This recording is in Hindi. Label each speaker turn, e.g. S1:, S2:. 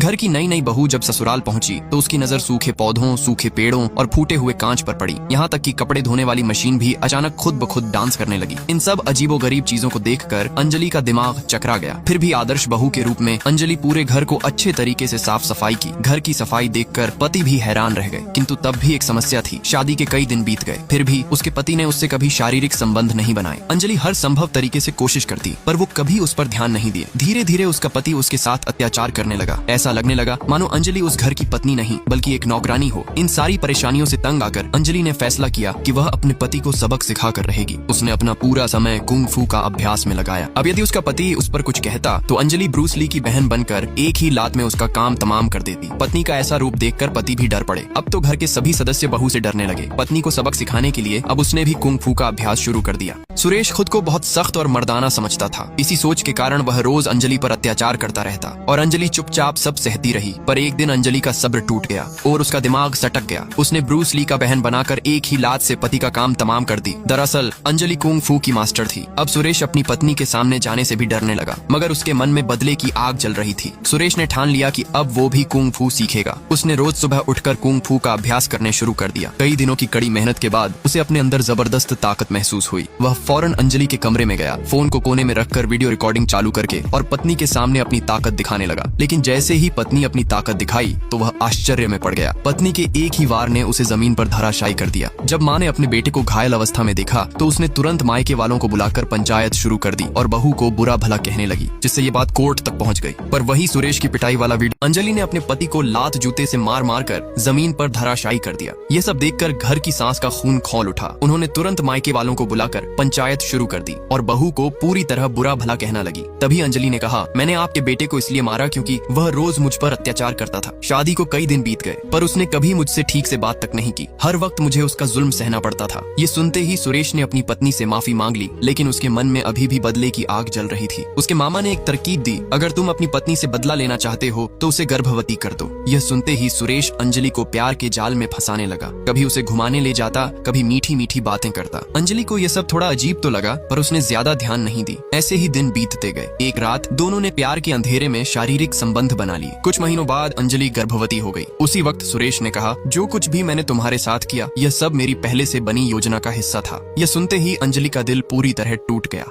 S1: घर की नई नई बहू जब ससुराल पहुंची तो उसकी नजर सूखे पौधों, सूखे पेड़ों और फूटे हुए कांच पर पड़ी। यहाँ तक कि कपड़े धोने वाली मशीन भी अचानक खुद ब खुद डांस करने लगी। इन सब अजीबोगरीब चीजों को देखकर अंजलि का दिमाग चकरा गया। फिर भी आदर्श बहू के रूप में अंजलि पूरे घर को अच्छे तरीके से साफ सफाई की। घर की सफाई देखकर पति भी हैरान रह गए, किंतु तब भी एक समस्या थी। शादी के कई दिन बीत गए, फिर भी उसके पति ने उससे कभी शारीरिक संबंध नहीं बनाए। अंजलि हर संभव तरीके से कोशिश करती, पर वो कभी उस पर ध्यान नहीं दिए। धीरे धीरे उसका पति उसके साथ अत्याचार करने लगा। ऐसा लगने लगा मानो अंजलि उस घर की पत्नी नहीं बल्कि एक नौकरानी हो। इन सारी परेशानियों से तंग आकर अंजलि ने फैसला किया कि वह अपने पति को सबक सिखा कर रहेगी। उसने अपना पूरा समय कुंग फू का अभ्यास में लगाया। अब यदि उसका पति उस पर कुछ कहता तो अंजलि ब्रूस ली की बहन बनकर एक ही लात में उसका काम तमाम कर देती। पत्नी का ऐसा रूप देखकर पति भी डर पड़े। अब तो घर के सभी सदस्य बहू से डरने लगे। पत्नी को सबक सिखाने के लिए अब उसने भी कुंग फू का अभ्यास शुरू कर दिया। सुरेश खुद को बहुत सख्त और मर्दाना समझता था। इसी सोच के कारण वह रोज अंजलि पर अत्याचार करता रहता और अंजलि चुपचाप सब सहती रही। पर एक दिन अंजलि का सब्र टूट गया और उसका दिमाग सटक गया। उसने ब्रूस ली का बहन बनाकर एक ही लात से पति का काम तमाम कर दी। दरअसल अंजलि कुंग फू की मास्टर थी। अब सुरेश अपनी पत्नी के सामने जाने से भी डरने लगा, मगर उसके मन में बदले की आग जल रही थी। सुरेश ने ठान लिया कि अब वो भी कुंग फू सीखेगा। उसने रोज सुबह उठकर कुंग फू का अभ्यास करने शुरू कर दिया। कई दिनों की कड़ी मेहनत के बाद उसे अपने अंदर जबरदस्त ताकत महसूस हुई। वह फौरन अंजलि के कमरे में गया, फोन को कोने में रखकर वीडियो रिकॉर्डिंग चालू करके और पत्नी के सामने अपनी ताकत दिखाने लगा। लेकिन जैसे ही पत्नी अपनी ताकत दिखाई तो वह आश्चर्य में पड़ गया। पत्नी के एक ही वार ने उसे जमीन पर धराशायी कर दिया। जब माँ ने अपने बेटे को घायल अवस्था में देखा तो उसने तुरंत मायके वालों को बुलाकर पंचायत शुरू कर दी और बहू को बुरा भला कहने लगी, जिससे ये बात कोर्ट तक पहुंच गई। पर वही सुरेश की पिटाई वाला वीडियो अंजलि ने अपने पति को लात जूते से मार मार कर जमीन पर धराशायी कर दिया। ये सब देखकर घर की सांस का खून खौल उठा। उन्होंने तुरंत मायके वालों को बुलाकर पंचायत शुरू कर दी और बहू को पूरी तरह बुरा भला कहना लगी। तभी अंजलि ने कहा, मैंने आपके बेटे को इसलिए मारा क्योंकि वह रोज मुझ पर अत्याचार करता था। शादी को कई दिन बीत गए पर उसने कभी मुझसे ठीक से बात तक नहीं की। हर वक्त मुझे उसका जुल्म सहना पड़ता था। ये सुनते ही सुरेश ने अपनी पत्नी से माफी मांग ली, लेकिन उसके मन में अभी भी बदले की आग जल रही थी। उसके मामा ने एक तरकीब दी, अगर तुम अपनी पत्नी से बदला लेना चाहते हो तो उसे गर्भवती कर दो। यह सुनते ही सुरेश अंजलि को प्यार के जाल में फंसाने लगा। कभी उसे घुमाने ले जाता, कभी मीठी मीठी बातें करता। अंजलि को यह सब थोड़ा अजीब तो लगा, पर उसने ज्यादा ध्यान नहीं दी। ऐसे ही दिन बीतते गए। एक रात दोनों ने प्यार के अंधेरे में शारीरिक संबंध बना लिए। कुछ महीनों बाद अंजलि गर्भवती हो गई। उसी वक्त सुरेश ने कहा, जो कुछ भी मैंने तुम्हारे साथ किया यह सब मेरी पहले से बनी योजना का हिस्सा था। यह सुनते ही अंजलि का दिल पूरी तरह टूट गया।